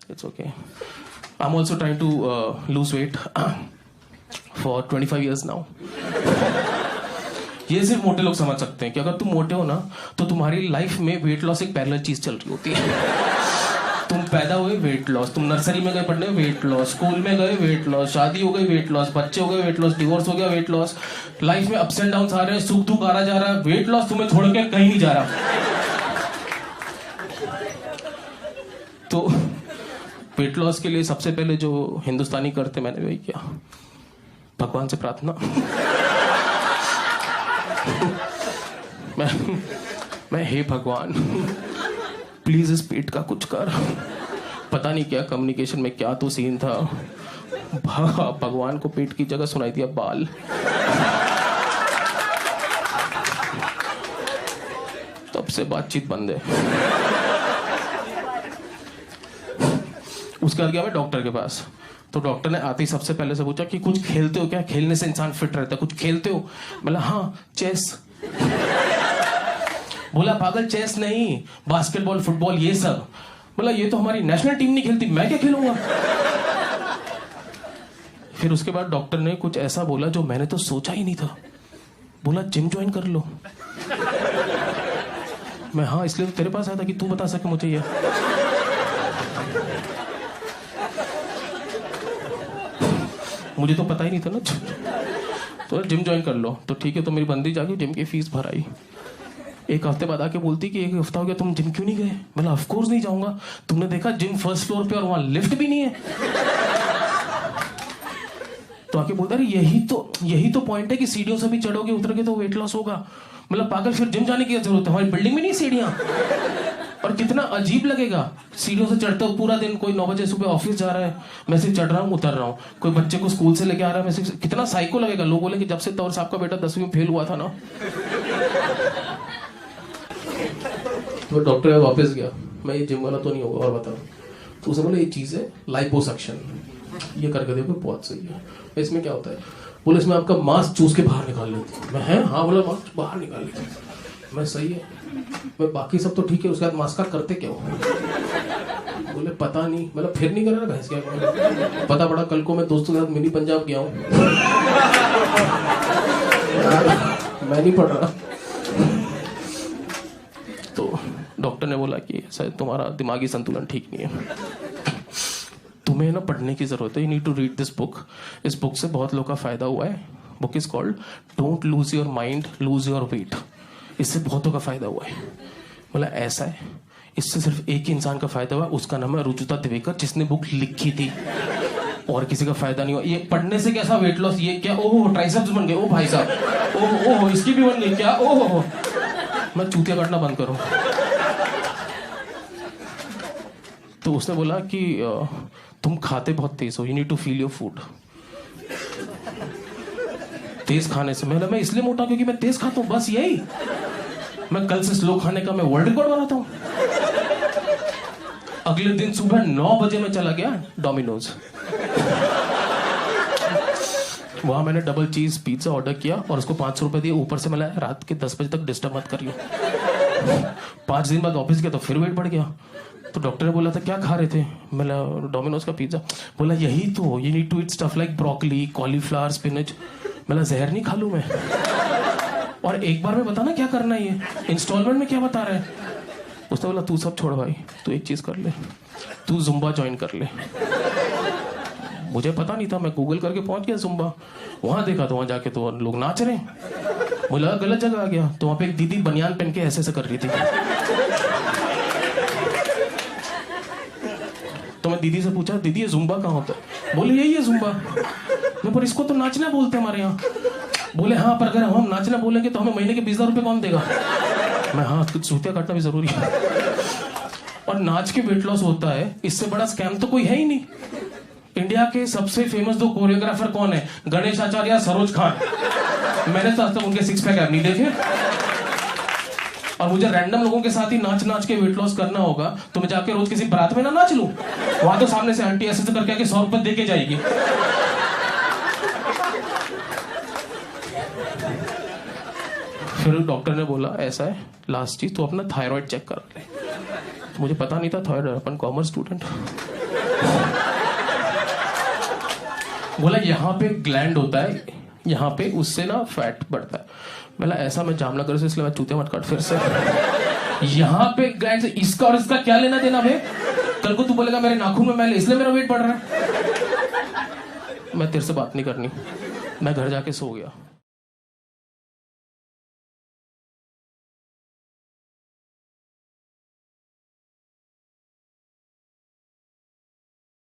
It's okay. I'm also trying to lose weight for 25 years now. ये सिर्फ मोटे लोग समझ सकते हैं कि अगर तुम मोटे हो ना तो तुम्हारी लाइफ में वेट लॉस एक पैरेलल चीज चल रही होती है. तुम पैदा हुए वेट लॉस, तुम नर्सरी में गए पढ़ने वेट लॉस, स्कूल में गए वेट लॉस, शादी हो गई वेट लॉस, बच्चे हो गए वेट लॉस, डिवोर्स हो गया वेट लॉस, लाइफ में अप्स एंड डाउन्स आ रहे हैं, सुख दुख आ रहा जा रहा है, वेट लॉस तुम्हें छोड़ के कहीं नहीं जा रहा. तो वेट लॉस के लिए सबसे पहले जो हिंदुस्तानी करते मैंने वही किया, भगवान से प्रार्थना. मैं हे भगवान प्लीज इस पेट का कुछ कर. पता नहीं क्या कम्युनिकेशन में क्या तो सीन था, भगवान को पेट की जगह सुनाई दिया बाल. तब से बातचीत बंद है. उसके बाद गया मैं डॉक्टर के पास. तो डॉक्टर ने आते ही सबसे पहले से पूछा कि कुछ खेलते हो क्या, खेलने से इंसान फिट रहता है, कुछ खेलते हो. बोला हाँ चेस. बोला पागल चेस नहीं, बास्केटबॉल फुटबॉल ये सब. बोला ये तो हमारी नेशनल टीम नहीं खेलती, मैं क्या खेलूंगा. फिर उसके बाद डॉक्टर ने कुछ ऐसा बोला जो मैंने तो सोचा ही नहीं था. बोला जिम ज्वाइन कर लो. मैं हाँ इसलिए तो तेरे पास आया था कि तू बता सके मुझे ये. मुझे तो पता ही नहीं था ना. तो जिम ज्वाइन कर लो. तो ठीक है, तो मेरी बंदी जाके जिम की फीस भराई. एक हफ्ते बाद आके बोलती कि एक हफ्ता हो गया तुम जिम क्यों नहीं गए. मतलब ऑफ कोर्स नहीं जाऊंगा, तुमने देखा जिम फर्स्ट फ्लोर पे और वहां लिफ्ट भी नहीं है. तो आके बोलता अरे यही तो पॉइंट है कि सीढ़ियों से भी चढ़ोगे उतरोगे तो वेट लॉस होगा. मतलब पागल फिर जिम जाने की जरूरत है, हमारी बिल्डिंग में नहीं सीढ़ियां. और कितना अजीब लगेगा सीढ़ियों से चढ़ते हो पूरा दिन. कोई 9 बजे सुबह ऑफिस जा रहा है, मैं सिर्फ चढ़ रहा हूँ उतर रहा हूँ. कोई बच्चे को स्कूल से लेके आ रहा है, मैं सिर्फ. कितना साइको लगेगा. लोग बोले कि जब से तौर साहब का बेटा 10वीं में फेल हुआ था ना. तो डॉक्टर वापस गया, मैं ये जिम वाला तो नहीं होगा और बता. तो उसे बोले ये चीज है लाइपोसक्शन, ये करके देखो बहुत सही है. इसमें क्या होता है. बोले इसमें आपका मांस चूस के बाहर निकाल लेती है. मैं है हाँ. बोला मांस बाहर निकाल लेती है. मैं सही है. मैं बाकी सब तो ठीक है, उसके बाद मांस का करते क्या हो. बोले पता नहीं. मतलब फिर नहीं कर रहा भैंस क्या. पता पड़ा कल को मैं दोस्तों के साथ मिनी पंजाब गया हूँ. मैं नहीं पढ़ रहा. तो डॉक्टर ने बोला कि शायद तुम्हारा दिमागी संतुलन ठीक नहीं है, तुम्हें ना पढ़ने की जरूरत है. You need to read this book. इस बुक से बहुत लोगों का फायदा हुआ है. Book is called don't lose your mind lose your weight. इससे बहुतों का फायदा हुआ है. बोला ऐसा है. इससे सिर्फ एक ही इंसान का फायदा हुआ, उसका नाम है रुजुता दिवेकर, जिसने बुक लिखी थी. और किसी का फायदा नहीं हुआ. ये पढ़ने से कैसा वेट लॉस. ये क्या ओहो ट्राइसेप्स बन गए. ओ भाई साहब ओहो इसकी भी बन गई क्या. ओहो मैं चूतिया काटना बंद करूं. तो उसने बोला कि तुम खाते बहुत तेज हो, you need to feel your food. तेज खाने से मैं इसलिए मोटा क्योंकि मैं तेज खाता हूं, बस यही. मैं कल से स्लो खाने का मैं वर्ल्ड रिकॉर्ड बनाता हूं. अगले दिन सुबह 9 बजे मैं चला गया डोमिनोज. वहां मैंने डबल चीज पिज्जा ऑर्डर किया और उसको 500 रुपए दिए. ऊपर से मैं रात के 10 बजे तक डिस्टर्ब मत करियो. 5 दिन बाद ऑफिस गया तो फिर वेट बढ़ गया. तो डॉक्टर ने बोला था क्या खा रहे थे. मैं डोमिनोज का पिज्जा. बोला यही तो, you need to eat stuff like broccoli cauliflower spinach. मैं जहर नहीं खा लूं मैं. और एक बार में बता ना क्या करना है. ये इंस्टॉलमेंट में क्या बता रहा है. उसने बोला तू सब छोड़ भाई, तू एक चीज कर ले, तू जुम्बा ज्वाइन कर ले. मुझे पता नहीं था, मैं गूगल करके पहुंच गया जुम्बा. वहां देखा तो वहां जाके तो लोग नाच रहे. मुझे लगा गलत जगह आ गया. तो वहां पे एक दीदी बनियान पहन के ऐसे कर रही थी. तो मैं दीदी से पूछा दीदी ये जुम्बा कहाँ होता है. बोले यही है जुम्बा. मैं पर इसको तो नाचना बोलते हैं हमारे यहाँ. बोले हाँ पर अगर हम नाचना बोलेंगे तो हमें महीने के 20,000 रुपए कौन देगा. मैं हाँ कुछ सूतिया काटना भी जरूरी है. और नाच के वेट लॉस होता है, इससे बड़ा स्कैम तो कोई है ही नहीं. इंडिया के सबसे फेमस 2 कोरियोग्राफर कौन है, गणेश आचार्य सरोज खान. मैंने तो आज तक उनके 6 पैक नहीं देखे. और मुझे रैंडम लोगों के साथ ही नाच नाच के वेट लॉस करना होगा तो मैं जाके रोज किसी बारात में ना नाच लूं. वहां तो सामने से आंटी ऐसे करके आके 100 रुपए दे के जाएगी. फिर डॉक्टर ने बोला ऐसा है लास्ट चीज तो अपना थायराइड चेक करा ले. मुझे पता नहीं था थायराइड. अपन कॉमर्स स्टूडेंट. बोला यहाँ पे ग्लैंड होता है, यहाँ पे, उससे ना फैट बढ़ता है। बोला ऐसा, मैं जामनगर से, इसलिए मैं चूतिया मत काट फिर से। यहाँ पे ग्लैंड से इसका और इसका क्या लेना देना बे? कल को तू बोलेगा मेरे नाखून में मैल इसलिए मेरा वेट बढ़ रहा है। मैं तेरे से बात नहीं करनी, मैं घर जाके सो गया।